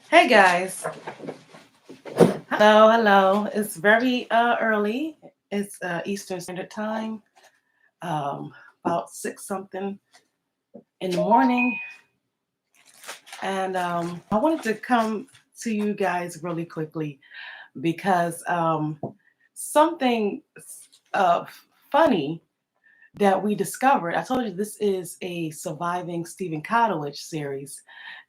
Hey guys. Hello. It's very early. It's Eastern Standard Time, about six something in the morning, and I wanted to come to you guys really quickly because something uh, funny that we discovered. I told you this is a surviving Stephen KOTOWICH series,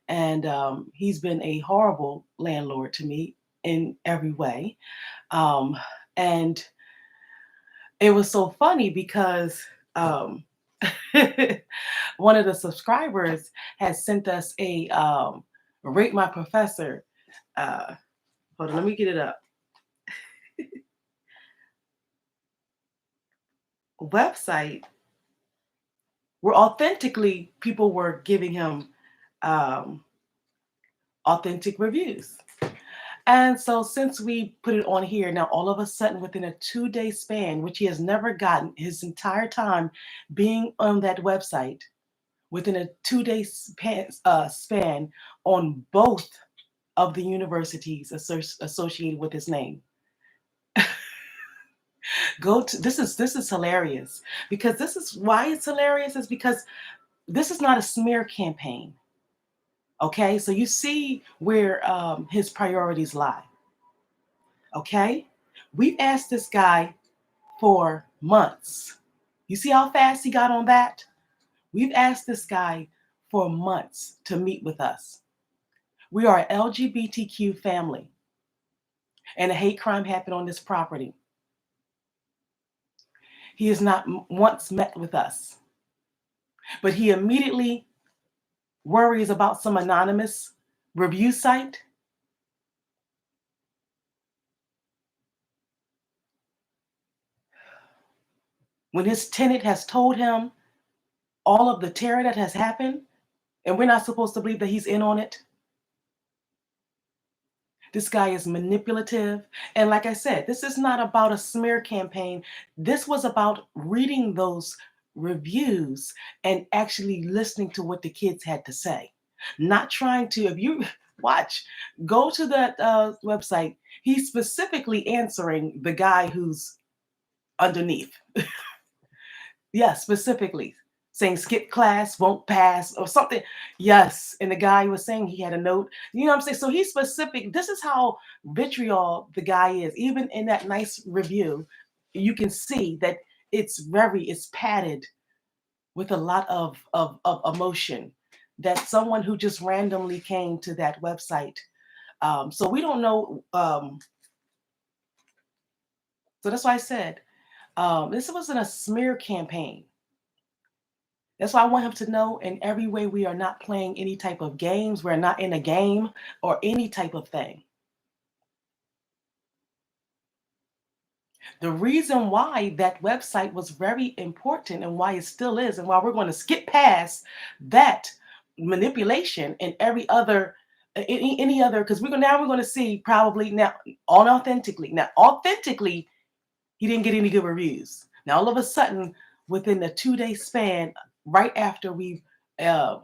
and he's been a horrible landlord to me in every way. Um, and it was so funny because one of the subscribers has sent us a rate my professor. Uh, Hold on, let me get it up. Website where authentically people were giving him um, authentic reviews. And so, since we put it on here, now all of a sudden, within a 2 day span, which he has never gotten his entire time being on that website, within a 2 day span on both of the universities associated with his name. Go to this is hilarious because this is why it's hilarious is because this is not a smear campaign. Okay, so you see where his priorities lie. Okay, we've asked this guy for months. You see how fast he got on that? We've asked this guy for months to meet with us. We are an LGBTQ family, and a hate crime happened on this property. He has not once met with us, but he immediately worries about some anonymous review site. When his tenant has told him all of the terror that has happened, and we're not supposed to believe that he's in on it. This guy is manipulative. And like I said, this is not about a smear campaign. This was about reading those reviews and actually listening to what the kids had to say. Not trying to, if you watch, go to that website. He's specifically answering the guy who's underneath. Yes, specifically saying skip class, won't pass, or something. Yes. And the guy was saying he had a note. You know what I'm saying? So he's specific. This is how vitriol the guy is. Even in that nice review, you can see that it's padded with a lot of emotion. That someone who just randomly came to that website. So we don't know. So that's why I said this wasn't a smear campaign. That's why I want him to know in every way we are not playing any type of games. We're not in a game or any type of thing. The reason why that website was very important and why it still is, and why we're going to skip past that manipulation and every other any other because we're going to see probably now authentically he didn't get any good reviews. Now all of a sudden within a 2 day span right after we've uh,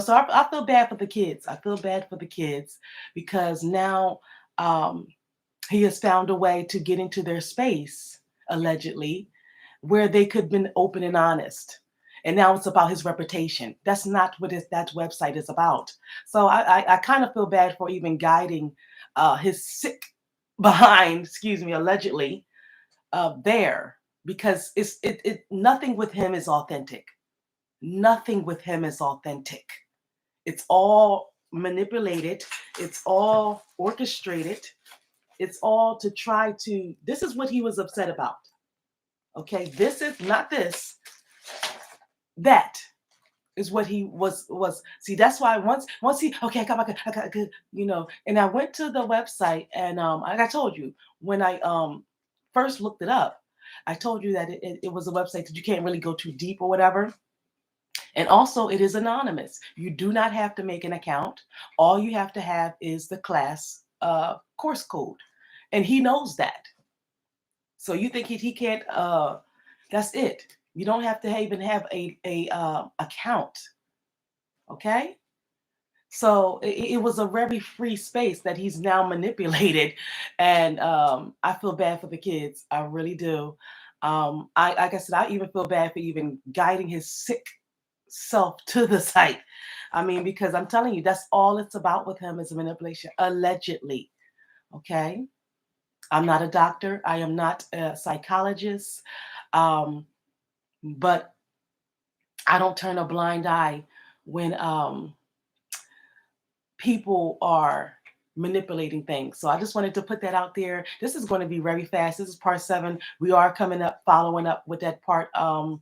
so I feel bad for the kids. I feel bad for the kids because now um, he has found a way to get into their space, allegedly, where they could have been open and honest. And now it's about his reputation. That's not what that website is about. So I kind of feel bad for even guiding his sick behind, excuse me, allegedly, there because nothing with him is authentic. Nothing with him is authentic. It's all manipulated. It's all orchestrated. It's all to try to. This is what he was upset about. Okay, this is not this. That is what he was. See, that's why once he okay, I got good, And I went to the website and like I told you when I first looked it up, I told you that it was a website that you can't really go too deep or whatever. And also, it is anonymous. You do not have to make an account. All you have to have is the class course code. And he knows that. So you think he can't, that's it. You don't have to even have a account. Okay? So it was a very free space that he's now manipulated, and I feel bad for the kids. I really do. I like I said, I even feel bad for even guiding his sick self to the site. I mean, because I'm telling you, that's all it's about with him is manipulation, allegedly. Okay, I'm not a doctor. I am not a psychologist, um, but I don't turn a blind eye when people are manipulating things. So I just wanted to put that out there. This is going to be very fast. This is part 7. We are coming up, following up with that part um,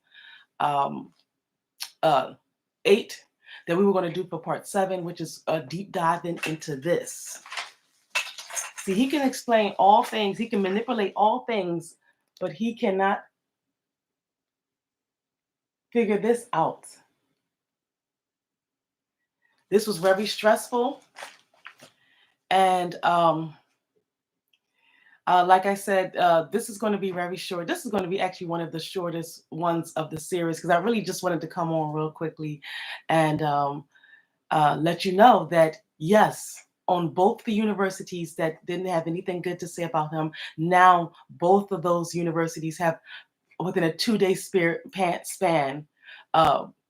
uh, 8 that we were going to do for part 7, which is a deep diving into this. See, he can explain all things. He can manipulate all things, but he cannot figure this out. This was very stressful. And like I said, this is going to be very short. This is going to be actually one of the shortest ones of the series because I really just wanted to come on real quickly and let you know that, yes, on both the universities that didn't have anything good to say about him, now both of those universities have, within a 2-day span,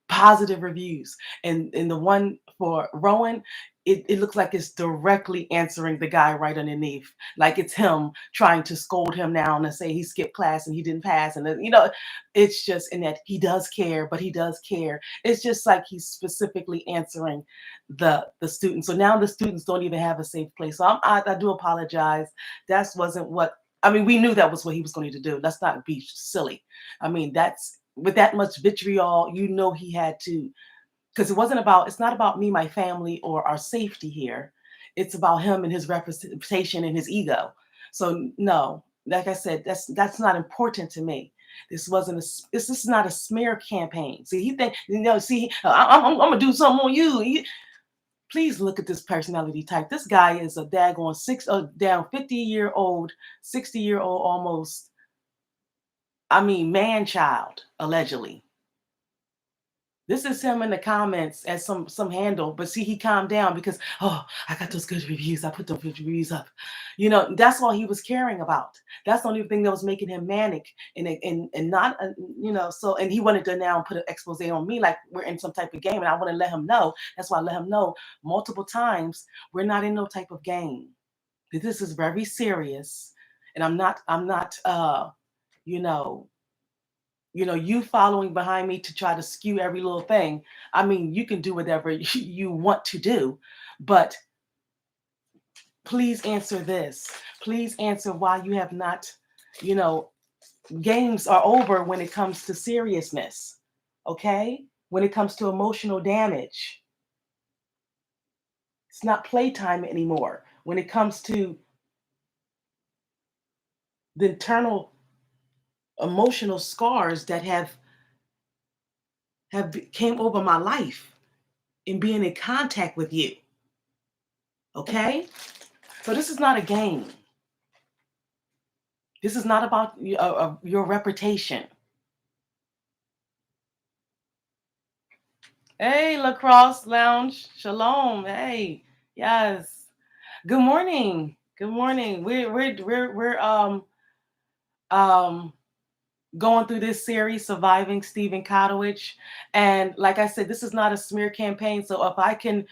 positive reviews. And the one for Rowan, it looks like it's directly answering the guy right underneath. Like it's him trying to scold him now and say he skipped class and he didn't pass. And, it's just in that he does care, but he does care. It's just like he's specifically answering the students. So now the students don't even have a safe place. So I do apologize. That wasn't what, I mean, we knew that was what he was going to do. Let's not be silly. I mean, that's with that much vitriol, he had to, because it's not about me, my family, or our safety here. It's about him and his reputation and his ego. So no, like I said, that's not important to me. This is not a smear campaign. See, he think, I'm gonna do something on you. Please look at this personality type. This guy is a daggone 50-year-old, 60-year-old almost. I mean, man child, allegedly. This is him in the comments as some handle, but see, he calmed down because, oh, I got those good reviews. I put those good reviews up. That's all he was caring about. That's the only thing that was making him manic and not, so, and he wanted to now put an expose on me like we're in some type of game. And I want to let him know. That's why I let him know multiple times we're not in no type of game. This is very serious. And I'm not, you know, you following behind me to try to skew every little thing. I mean, you can do whatever you want to do, but please answer this. Please answer why you have not, you know, games are over when it comes to seriousness, okay? When it comes to emotional damage. It's not playtime anymore. When it comes to the internal emotional scars that have came over my life in being in contact with you. Okay? So this is not a game. This is not about your reputation. Hey, Lacrosse Lounge. Shalom. Hey. Yes. Good morning. Good morning. We're um going through this series, Surviving Stephen KOTOWICH. And like I said, this is not a smear campaign. So if I can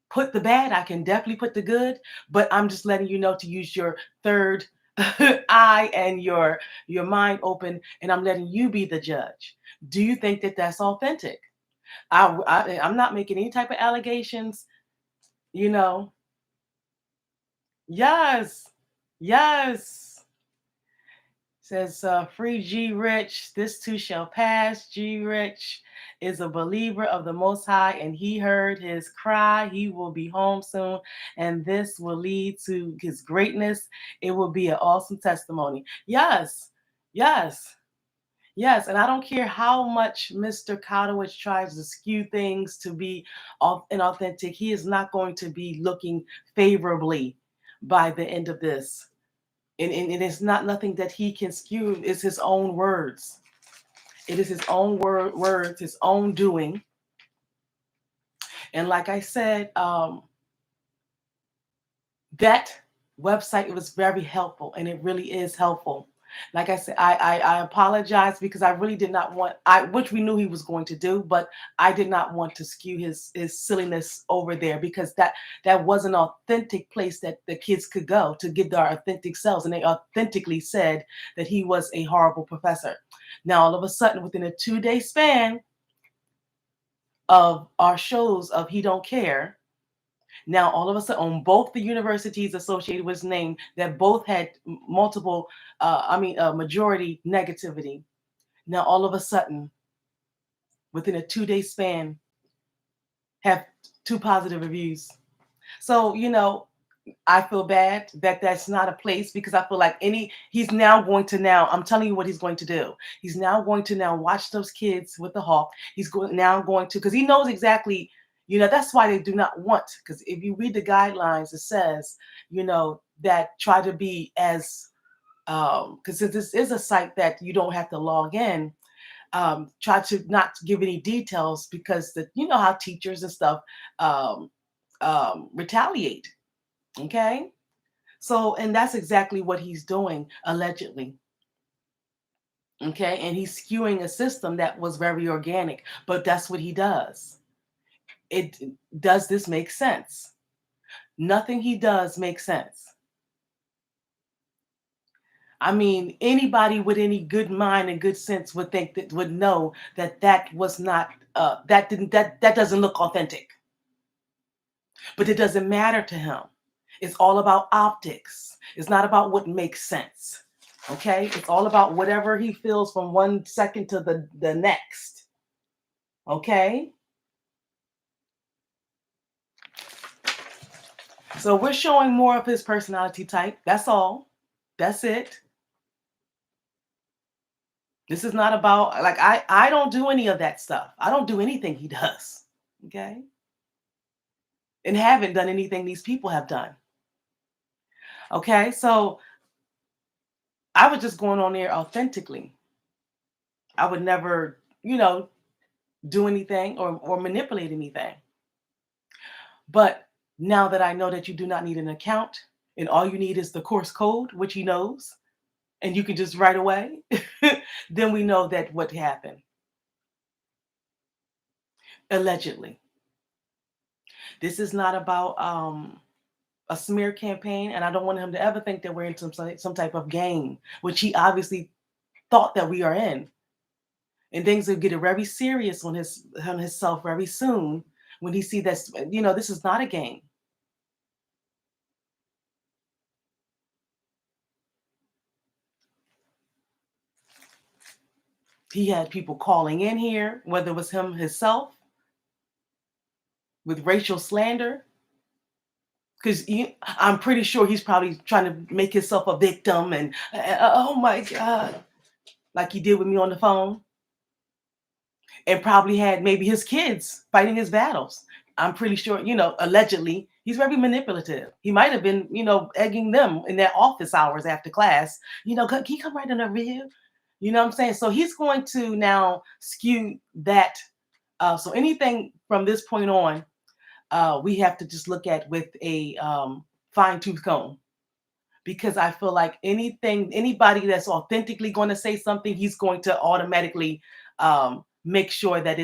put the bad, I can definitely put the good. But I'm just letting you know to use your third eye and your mind open. And I'm letting you be the judge. Do you think that that's authentic? I'm not making any type of allegations, you know. Yes. Yes. Says, free G Rich, this too shall pass. G Rich is a believer of the Most High, and he heard his cry. He will be home soon, and this will lead to his greatness. It will be an awesome testimony. Yes, yes, yes. And I don't care how much Mr. KOTOWICH tries to skew things to be inauthentic. He is not going to be looking favorably by the end of this. And it's not nothing that he can skew. It's his own words. It is his own words, his own doing. And like I said, that website was very helpful, and it really is helpful. Like I said, I apologize because I really did not want, which we knew he was going to do, but I did not want to skew his silliness over there, because that was an authentic place that the kids could go to give their authentic selves, and they authentically said that he was a horrible professor. Now all of a sudden, within a 2-day span of our shows of He Don't Care, now, all of a sudden, on both the universities associated with his name, that both had multiple, majority negativity. Now, all of a sudden, within a 2-day span, have 2 positive reviews. So, I feel bad that that's not a place, because I feel like he's now going to now, I'm telling you what he's going to do. He's now going to now watch those kids with the hawk. He's going to, because he knows exactly, that's why they do not want, because if you read the guidelines, it says, that try to be as, because this is a site that you don't have to log in, try to not give any details, because how teachers and stuff retaliate. Okay. So, and that's exactly what he's doing, allegedly. Okay. And he's skewing a system that was very organic, but that's what he does. Does this make sense? Nothing he does makes sense. I mean, anybody with any good mind and good sense would know that was not, that doesn't look authentic. But it doesn't matter to him. It's all about optics. It's not about what makes sense. Okay? It's all about whatever he feels from one second to the next. Okay? So we're showing more of his personality type. That's all. That's it. This is not about, like, I don't do any of that stuff. I don't do anything he does. Okay? And haven't done anything these people have done. Okay? So I was just going on there authentically. I would never, do anything or manipulate anything. But now that I know that you do not need an account, and all you need is the course code, which he knows, and you can just right away, then we know that what happened. Allegedly. This is not about a smear campaign, and I don't want him to ever think that we're in some type of game, which he obviously thought that we are in. And things will get very serious on himself very soon, when he see that, this is not a game. He had people calling in here, whether it was him himself, with racial slander, because I'm pretty sure he's probably trying to make himself a victim, and oh my God, like he did with me on the phone, and probably had maybe his kids fighting his battles. I'm pretty sure, allegedly, he's very manipulative. He might have been, egging them in their office hours after class. Can you come right in the rear? You know what I'm saying? So he's going to now skew that. So anything from this point on, we have to just look at with a fine tooth comb, because I feel like anybody that's authentically going to say something, he's going to automatically make sure that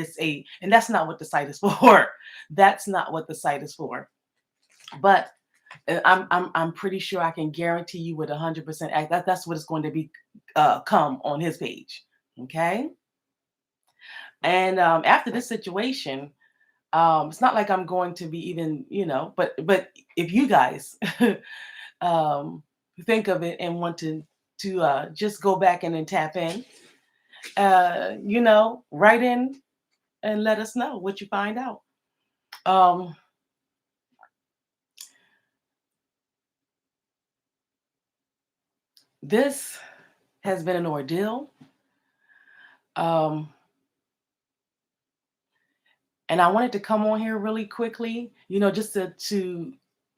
and that's not what the site is for. That's not what the site is for. But I'm pretty sure I can guarantee you with 100% that's what it's going to be come on his page. Okay. And after this situation, it's not like I'm going to be even, but if you guys think of it and want to just go back and then tap in, write in and let us know what you find out. This has been an ordeal. And I wanted to come on here really quickly, just to,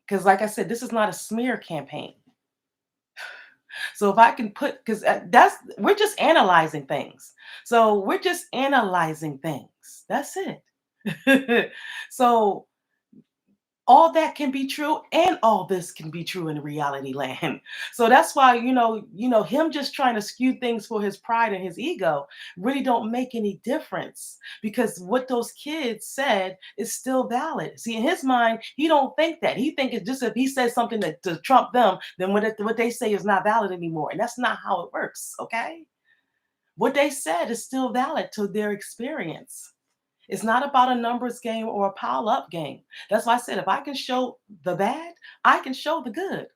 because like I said, this is not a smear campaign. So if I can because we're just analyzing things. So we're just analyzing things. That's it. So all that can be true and all this can be true in reality land. So that's why, him just trying to skew things for his pride and his ego really don't make any difference, because what those kids said is still valid. See, in his mind, he don't think that. He think it's just if he says something to trump them, then what they say is not valid anymore. And that's not how it works, okay? What they said is still valid to their experience. It's not about a numbers game or a pile up game. That's why I said if I can show the bad, I can show the good.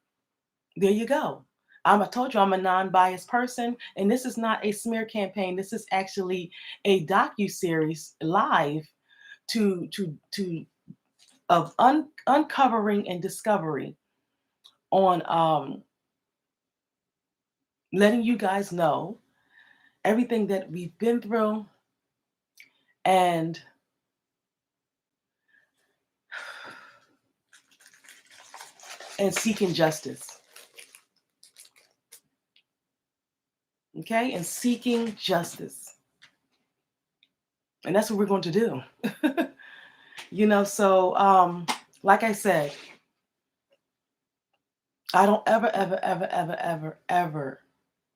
There you go. I told you I'm a non-biased person, and this is not a smear campaign. This is actually a docu-series live of uncovering and discovery on letting you guys know everything that we've been through and seeking justice. Okay? And seeking justice. And that's what we're going to do. So like I said, I don't ever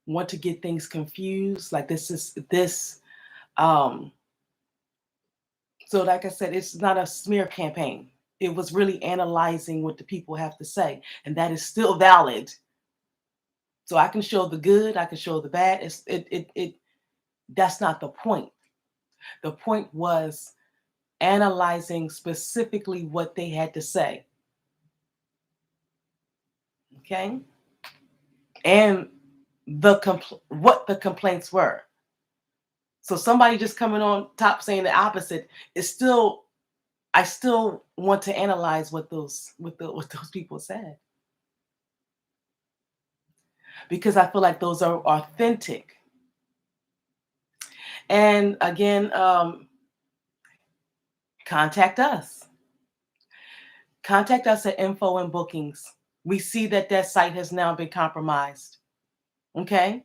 want to get things confused. Like um so like I said, it's not a smear campaign. It was really analyzing what the people have to say, and that is still valid. So I can show the good, I can show the bad. That's not the point. The point was analyzing specifically what they had to say. Okay? And what the complaints were. So somebody just coming on top saying the opposite is still, I still want to analyze what those people said, because I feel like those are authentic. And again, contact us. Contact us at info and bookings. We see that site has now been compromised. Okay?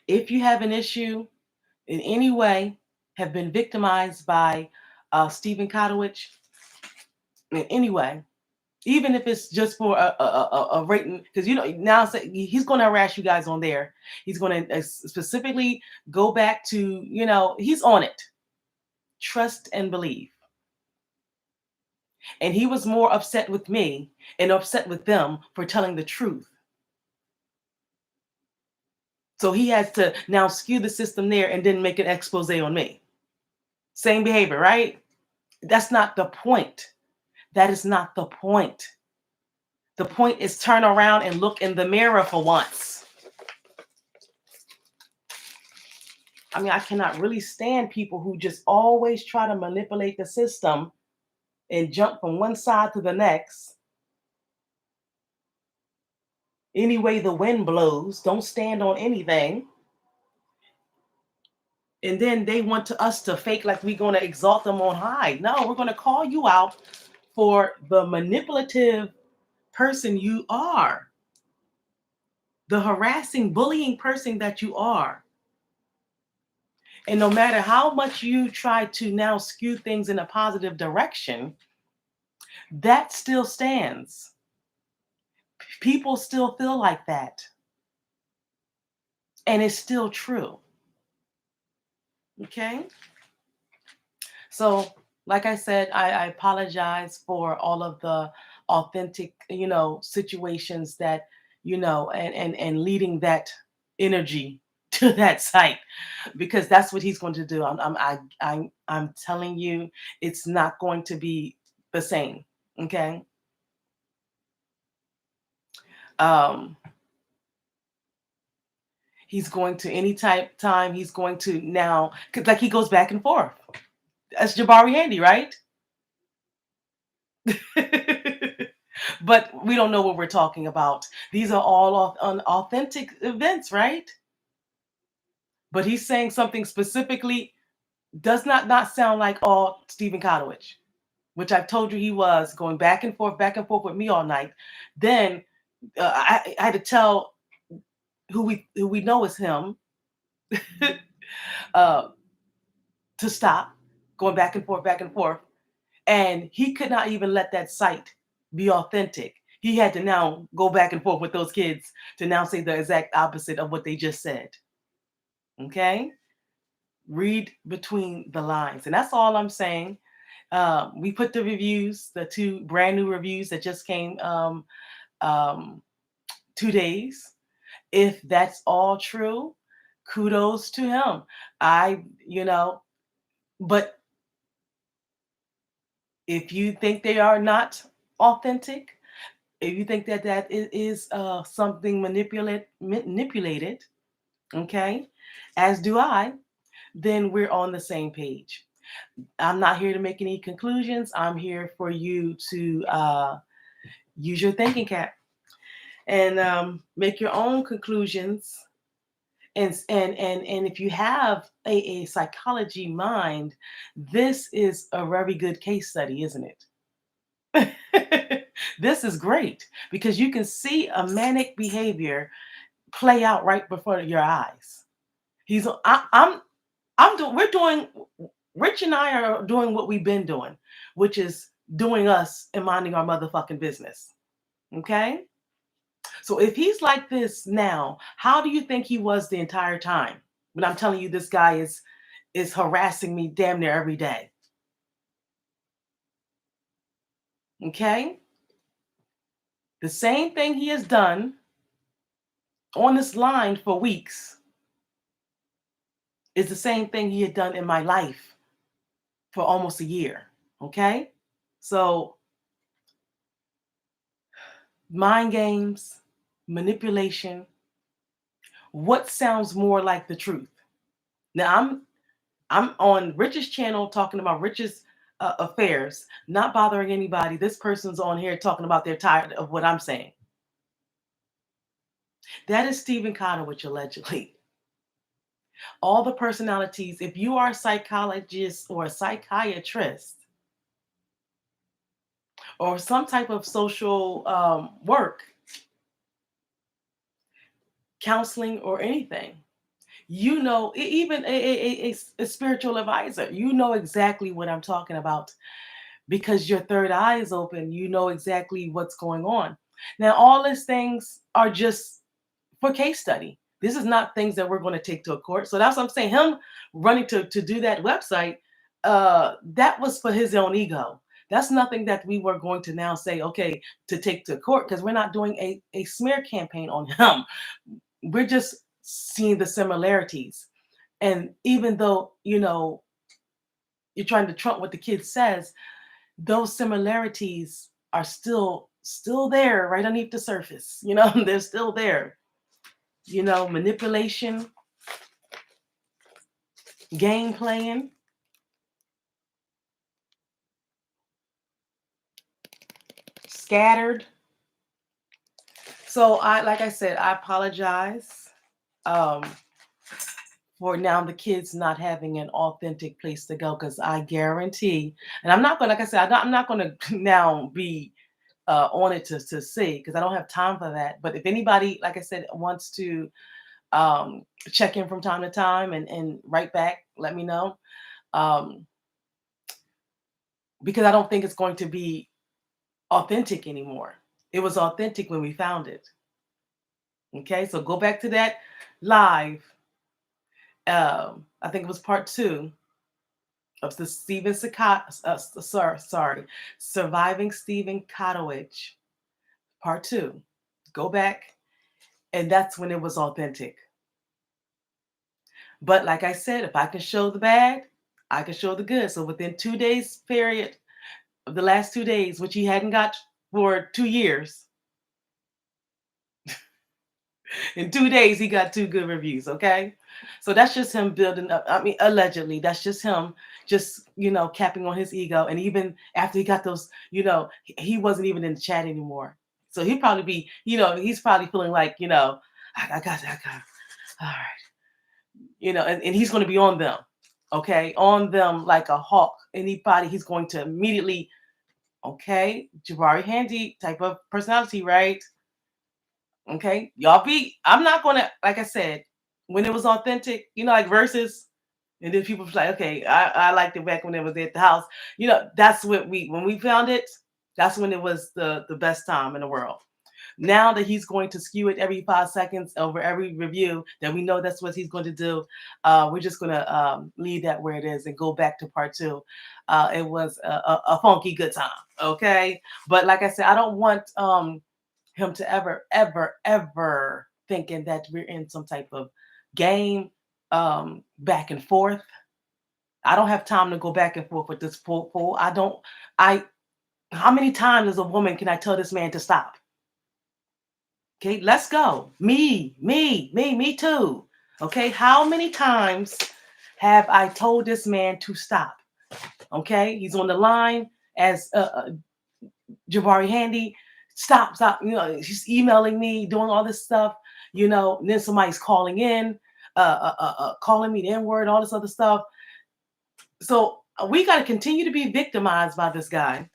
If you have an issue in any way, have been victimized by Stephen KOTOWICH in any way, even if it's just for a rating, because now he's going to harass you guys on there. He's going to specifically go back to, he's on it. Trust and believe. And he was more upset with me and upset with them for telling the truth. So he has to now skew the system there and then make an expose on me. Same behavior, right? That's not the point. That is not the point. The point is turn around and look in the mirror for once. I mean, I cannot really stand people who just always try to manipulate the system and jump from one side to the next. Any way the wind blows, don't stand on anything. And then they want us to fake like we're going to exalt them on high. No, we're going to call you out for the manipulative person you are, the harassing, bullying person that you are. And no matter how much you try to now skew things in a positive direction, that still stands. People still feel like that. And it's still true. Okay? So, like I said, I apologize for all of the authentic, situations that, and leading that energy to that site, because that's what he's going to do. I'm telling you, it's not going to be the same. Okay. He's going to time he's going to now, cause like he goes back and forth. That's Jabari Handy, right? But we don't know what we're talking about. These are all authentic events, right? But he's saying something specifically does not sound like all Stephen KOTOWICH, which I've told you he was going back and forth with me all night. Then I had to tell who we know is him to stop. going back and forth. And he could not even let that site be authentic. He had to now go back and forth with those kids to now say the exact opposite of what they just said. Okay? Read between the lines. And that's all I'm saying. We put the reviews, the 2 brand new reviews that just came um, 2 days. If that's all true, kudos to him. But if you think they are not authentic, if you think that that is something manipulated, okay, as do I, then we're on the same page. I'm not here to make any conclusions. I'm here for you to use your thinking cap and make your own conclusions. And if you have a psychology mind, this is a very good case study, isn't it? This is great because you can see a manic behavior play out right before your eyes. I'm doing, we're doing, Rich and I are doing what we've been doing, which is doing us and minding our motherfucking business. Okay? So if he's like this now, how do you think he was the entire time? When I'm telling you this guy is harassing me damn near every day. Okay? The same thing he has done on this line for weeks is the same thing he had done in my life for almost a year. Okay? So mind games, manipulation, what sounds more like the truth? Now I'm on Rich's channel talking about Rich's affairs, not bothering anybody. This person's on here talking about they're tired of what I'm saying. That is Stephen KOTOWICH allegedly. All the personalities, if you are a psychologist or a psychiatrist or some type of social work, counseling or anything, you know, even a spiritual advisor, you know exactly what I'm talking about because your third eye is open. You know exactly what's going on. Now, all these things are just for case study. This is not things that we're going to take to a court. So that's what I'm saying. Him running to do that website, that was for his own ego. That's nothing that we were going to now say, okay, to take to court because we're not doing a smear campaign on him. We're just seeing the similarities. And even though, you know, you're trying to trump what the kid says, those similarities are still there right underneath the surface. You know, they're still there. You know, manipulation, game playing, scattered. So like I said, I apologize um, for now the kids not having an authentic place to go because I guarantee, and I'm not going, like I said, I'm not going to now be on it to see because I don't have time for that. But if anybody, like I said, wants to check in from time to time and write back, let me know. Um, because I don't think it's going to be authentic anymore. It was authentic when we found it. Okay, so go back to that live. I think it was part 2 of the Surviving Stephen KOTOWICH, part 2. Go back, and that's when it was authentic. But like I said, if I can show the bad, I can show the good. So within 2 days period of the last 2 days, which he hadn't got for 2 years, in 2 days he got 2 good reviews. Okay, so that's just him building up. I mean, allegedly, that's just him just, you know, capping on his ego. And even after he got those, you know, he wasn't even in the chat anymore. So he'd probably be, you know, he's probably feeling like, you know, I got all right, you know, and he's going to be on them. Okay, on them like a hawk. Anybody, he's going to immediately, okay, Jabari Handy type of personality, right? Okay, y'all be, I'm not gonna, like I said, when it was authentic, you know, like versus, And then people was like, okay, I liked it back when it was at the house. You know, that's what when we found it, that's when it was the best time in the world. Now that he's going to skew it every 5 seconds over every review, that we know that's what he's going to do, we're just going to leave that where it is and go back to part two. It was a funky good time, okay? But like I said, I don't want him to ever thinking that we're in some type of game back and forth. I don't have time to go back and forth with this fool. I don't. How many times as a woman can I tell this man to stop? Okay, let's go. Me too. Okay, how many times have I told this man to stop? Okay, he's on the line as Jabari Handy. Stop. You know, she's emailing me, doing all this stuff. You know, and then somebody's calling in, calling me the N-word, all this other stuff. So we got to continue to be victimized by this guy.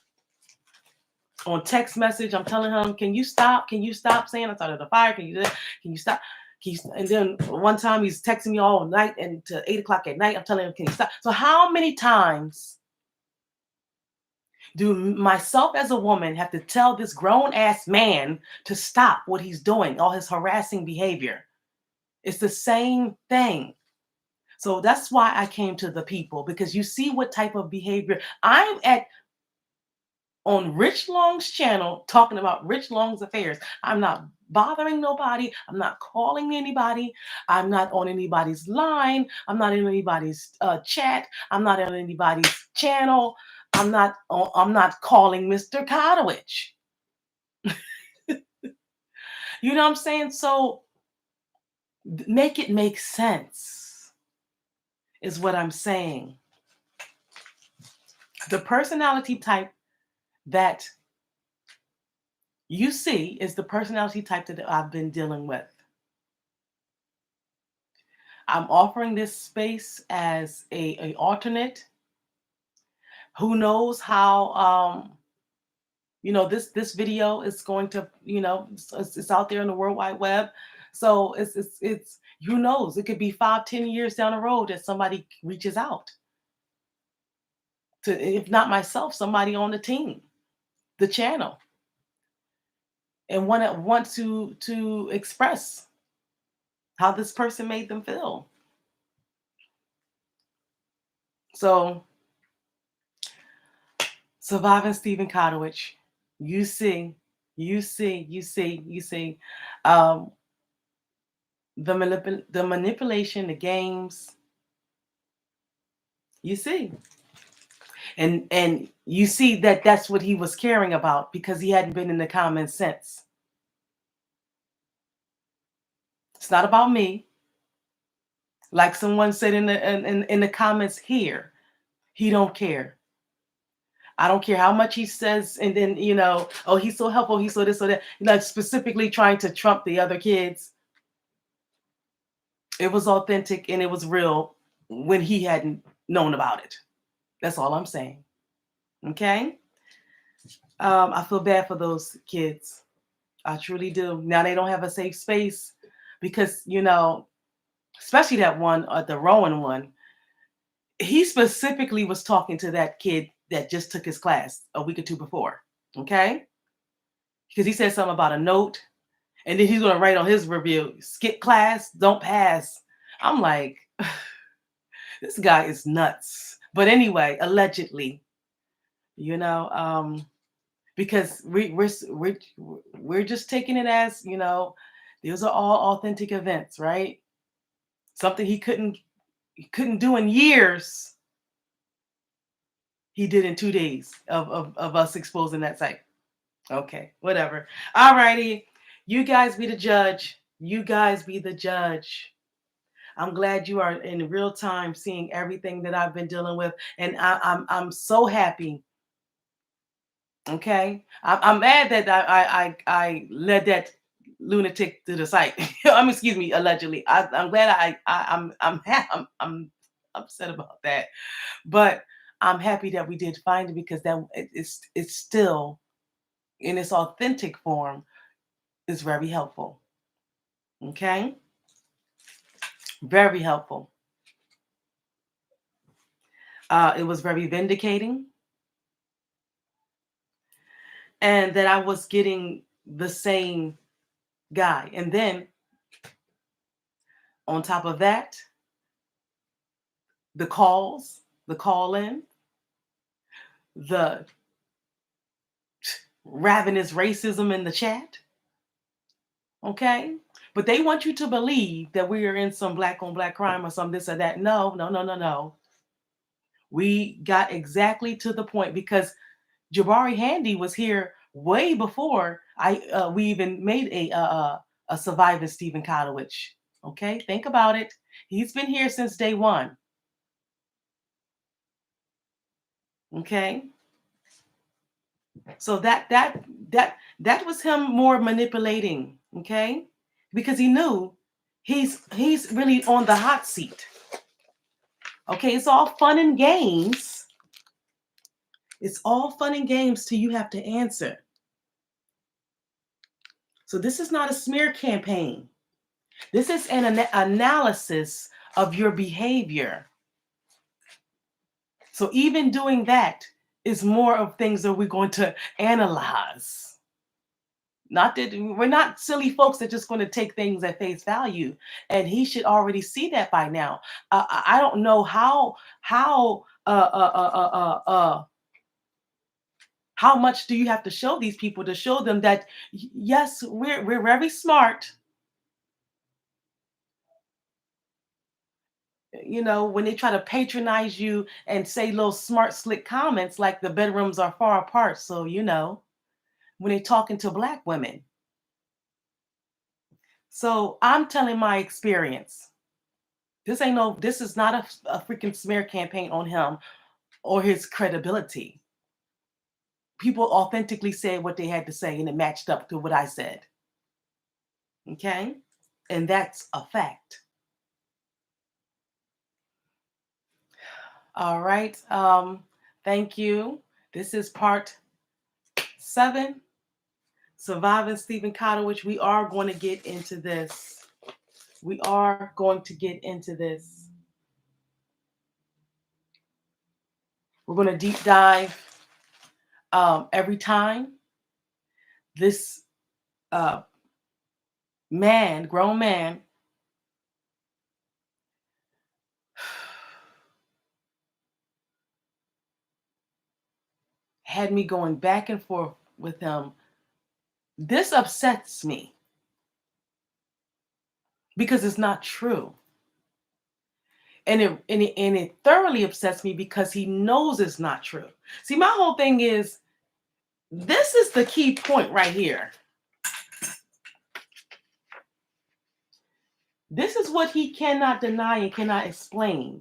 On text message, I'm telling him, "Can you stop? Can you stop saying I started a fire? Can you stop?" And then one time he's texting me all night and to 8 o'clock at night. I'm telling him, "Can you stop?" So how many times do myself as a woman have to tell this grown ass man to stop what he's doing, all his harassing behavior? It's the same thing. So that's why I came to the people, because you see what type of behavior I'm at on Rich Long's channel talking about Rich Long's affairs. I'm not bothering nobody. I'm not calling anybody. I'm not on anybody's line. I'm not in anybody's chat. I'm not on anybody's channel. I'm not calling Mr. KOTOWICH. You know what I'm saying? So make it make sense is what I'm saying. The personality type that you see is the personality type that I've been dealing with. I'm offering this space as a alternate. Who knows how you know, this video is going to, you know, it's out there in the World Wide Web. So it's who knows? It could be 5-10 years down the road that somebody reaches out to, if not myself, somebody on the team, the channel, and want to express how this person made them feel. So, surviving Stephen KOTOWICH, you see, the manipulation, the games, you see, and you see that that's what he was caring about, because he hadn't been in the comments since. It's not about me. Like someone said in the comments here, he don't care. I don't care how much he says, and then, you know, oh, he's so helpful, he's so this or that, you know, specifically trying to trump the other kids. It was authentic and it was real when he hadn't known about it. That's all I'm saying. Okay? I feel bad for those kids. I truly do. Now they don't have a safe space because, you know, especially that one, the Rowan one, he specifically was talking to that kid that just took his class a week or two before. Okay? Because he said something about a note, and then he's going to write on his review, skip class, don't pass. I'm like, this guy is nuts. But anyway, allegedly, you know, because we're just taking it as, you know, these are all authentic events, right? Something he couldn't do in years, he did in 2 days of us exposing that site. Okay, whatever. All righty. You guys be the judge. You guys be the judge. I'm glad you are in real time seeing everything that I've been dealing with, and I'm so happy. Okay, I'm mad that I led that lunatic to the site. I mean, excuse me, allegedly. I'm glad I'm upset about that, but I'm happy that we did find it, because that it's still in its authentic form is very helpful. Okay, very helpful. It was very vindicating. And that I was getting the same guy. And then on top of that, the calls, the call in, the ravenous racism in the chat. Okay. But they want you to believe that we are in some black on black crime or some this or that. No, no, no, no, no. We got exactly to the point because Jabari Handy was here way before we even made a surviving Stephen KOTOWICH. Okay, think about it. He's been here since day one. Okay, so that was him more manipulating. Okay, because he knew he's really on the hot seat. Okay, it's all fun and games. It's all fun and games till you have to answer. So this is not a smear campaign. This is an analysis of your behavior. So even doing that is more of things that we're going to analyze. Not that we're not silly folks that just going to take things at face value. And he should already see that by now. I don't know how much do you have to show these people to show them that yes, we're very smart. You know, when they try to patronize you and say little smart, slick comments like the bedrooms are far apart. So, you know, when they're talking to Black women. So I'm telling my experience. This is not a freaking smear campaign on him or his credibility. People authentically said what they had to say and it matched up to what I said. Okay? And that's a fact. All right. Thank you. This is part 7. Surviving Stephen KOTOWICH. We are going to get into this. We are going to get into this. We're going to deep dive every time. This grown man, had me going back and forth with him. This upsets me because it's not true. And it thoroughly upsets me because he knows it's not true. See, my whole thing is, this is the key point right here. This is what he cannot deny and cannot explain.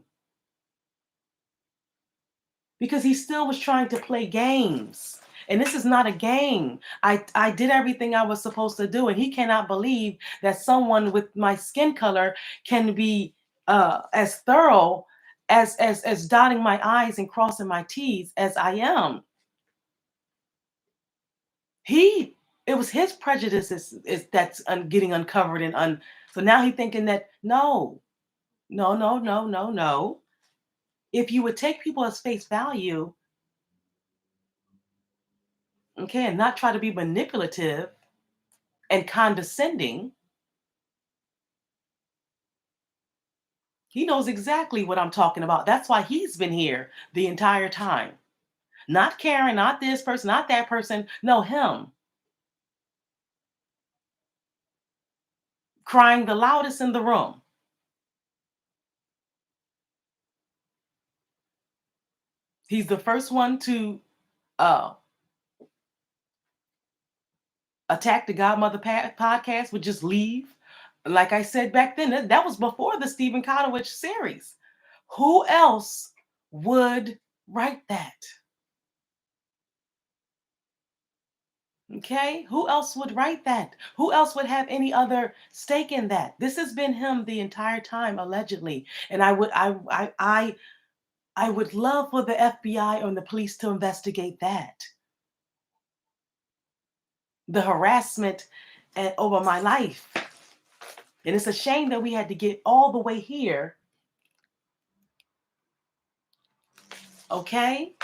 Because he still was trying to play games. And this is not a game. I did everything I was supposed to do. And he cannot believe that someone with my skin color can be as thorough as dotting my I's and crossing my T's as I am. It was his prejudices that's getting uncovered so now he's thinking that no. If you would take people as face value, okay, and not try to be manipulative and condescending, he knows exactly what I'm talking about. That's why he's been here the entire time. Not Karen, not this person, not that person. No, him. Crying the loudest in the room. He's the first one to attack the Godmother podcast, would just leave. Like I said back then, that was before the Stephen KOTOWICH series. Who else would write that? Okay, who else would write that? Who else would have any other stake in that? This has been him the entire time, allegedly. And I would love for the FBI or the police to investigate that. The harassment over my life. And it's a shame that we had to get all the way here Okay?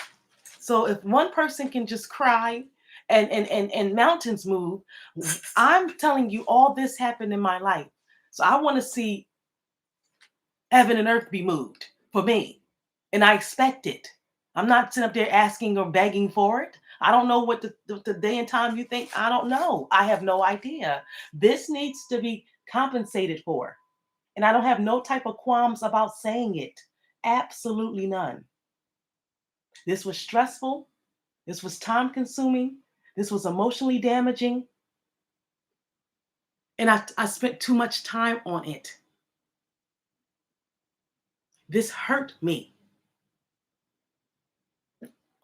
So if one person can just cry and mountains move, I'm telling you, all this happened in my life. So I want to see heaven and earth be moved for me. And I expect it. I'm not sitting up there asking or begging for it. I don't know what the day and time you think. I don't know. I have no idea. This needs to be compensated for. And I don't have no type of qualms about saying it. Absolutely none. This was stressful. This was time consuming. This was emotionally damaging. And I spent too much time on it. This hurt me.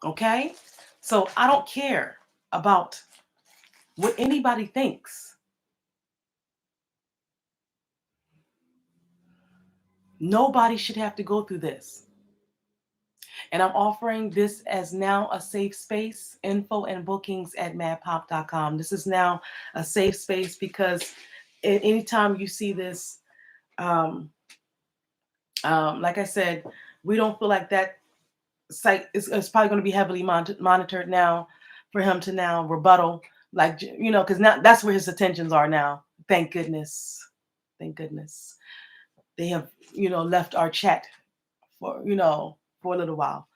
Okay? So I don't care about what anybody thinks. Nobody should have to go through this. And I'm offering this as now a safe space, infoandbookings at maddpop.com. This is now a safe space because anytime you see this, like I said, we don't feel like that site is probably going to be heavily monitored now for him to now rebuttal, like, you know, because now that's where his attentions are now. Thank goodness. Thank goodness. They have, you know, left our chat for, you know, for a little while.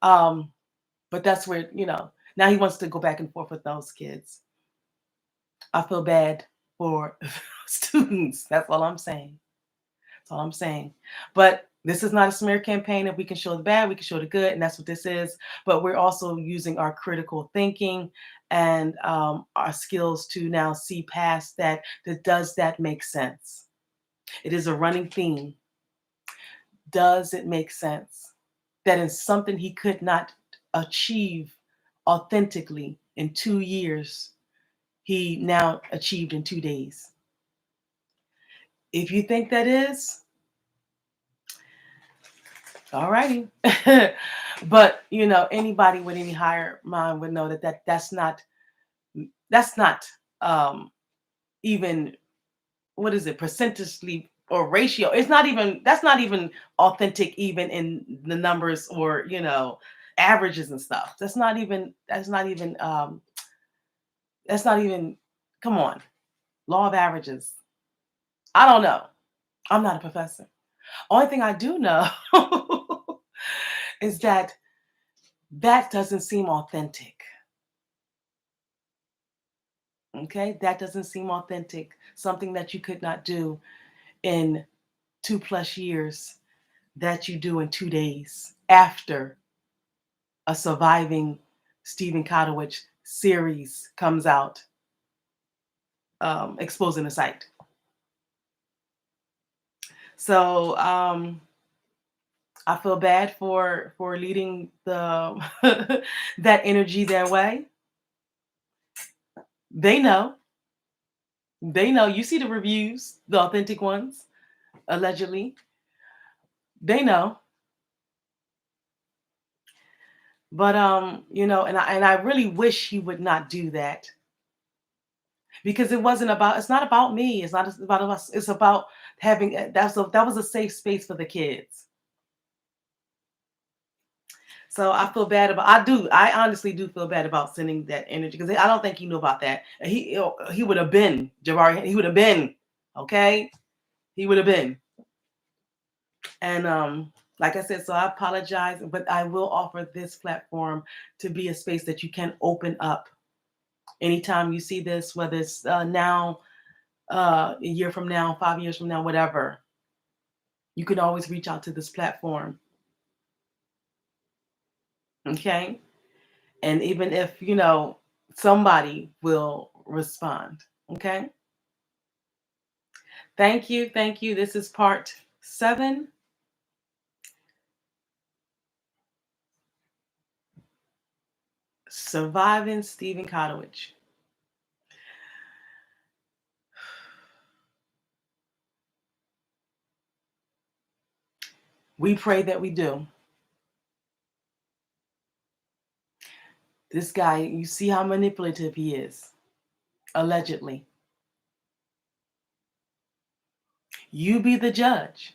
But that's where, you know, now he wants to go back and forth with those kids. I feel bad for students. That's all I'm saying. That's all I'm saying. But this is not a smear campaign. If we can show the bad, we can show the good, and that's what this is. But we're also using our critical thinking and our skills to now see past that. Does that make sense? It is a running theme. Does it make sense that is something he could not achieve authentically in 2 years, he now achieved in 2 days? If you think that is, all righty. But, you know, anybody with any higher mind would know that that's not even, what is it, percentage or ratio. It's not even, that's not even authentic even in the numbers or, you know, averages and stuff. That's not even, come on, law of averages. I don't know. I'm not a professor. Only thing I do know is that doesn't seem authentic. Okay, that doesn't seem authentic. Something that you could not do in 2+ years that you do in 2 days after a surviving Stephen KOTOWICH series comes out, exposing the site. So I feel bad for leading the that energy their way. They know. They know. You see the reviews, the authentic ones, allegedly. They know. But you know, and I really wish he would not do that. Because it's not about me. It's not about us. It's about having that was a safe space for the kids. So I feel bad about, I honestly do feel bad about sending that energy because I don't think he knew about that. He would have been, Jabari, he would have been, okay? He would have been. And like I said, so I apologize, but I will offer this platform to be a space that you can open up anytime you see this, whether it's now, a year from now, 5 years from now, whatever. You can always reach out to this platform. Okay? And even if, you know, somebody will respond. Okay? Thank you. Thank you. This is part 7. Surviving Stephen KOTOWICH. We pray that we do. This guy, you see how manipulative he is, allegedly. You be the judge.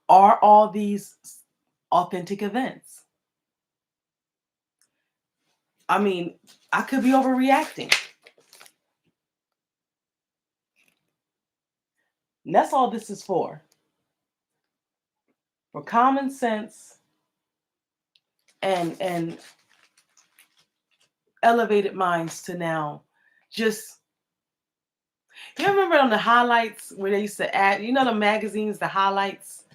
Are all these authentic events? I mean, I could be overreacting. And that's all this is for common sense and elevated minds to now just, you remember on the highlights where they used to add, you know, the magazines, the highlights,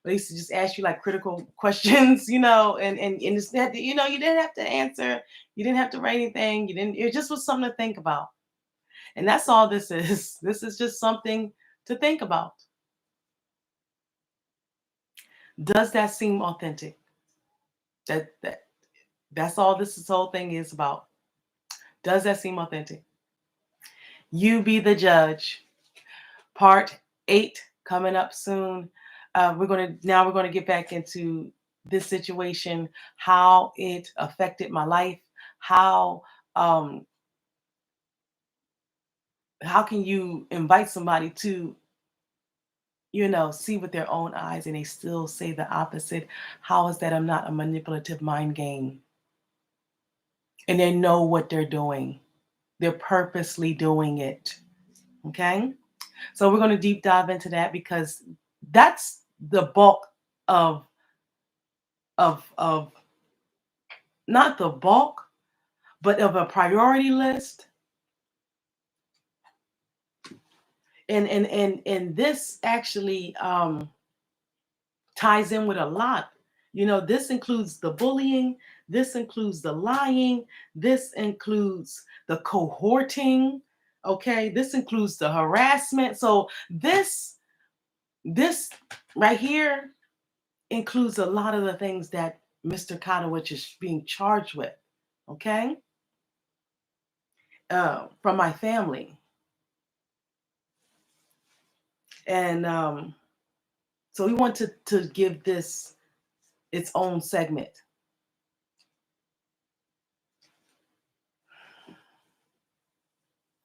they used to just ask you like critical questions, you know, and instead, you know, you didn't have to answer, you didn't have to write anything, you didn't, it just was something to think about. And that's all this is. This is just something to think about. Does that seem authentic? That's all this whole thing is about. Does that seem authentic? You be the judge. Part 8 coming up soon. We're gonna get back into this situation, how it affected my life, um, how can you invite somebody to, you know, see with their own eyes and they still say the opposite? How is that not a manipulative mind game? And they know what they're doing. They're purposely doing it. Okay? So we're going to deep dive into that because that's the bulk of of not the bulk, but of a priority list. And this actually ties in with a lot. You know, this includes the bullying, this includes the lying, this includes the cohorting, okay? This includes the harassment. So this right here includes a lot of the things that Mr. KOTOWICH is being charged with, okay? From my family. And so we want to give this its own segment.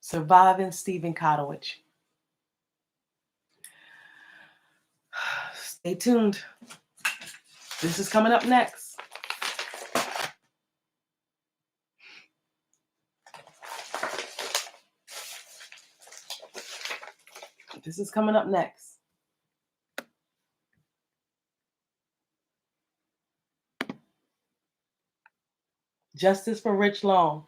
Surviving Stephen KOTOWICH. Stay tuned. This is coming up next. This is coming up next. Justice for Rich Long.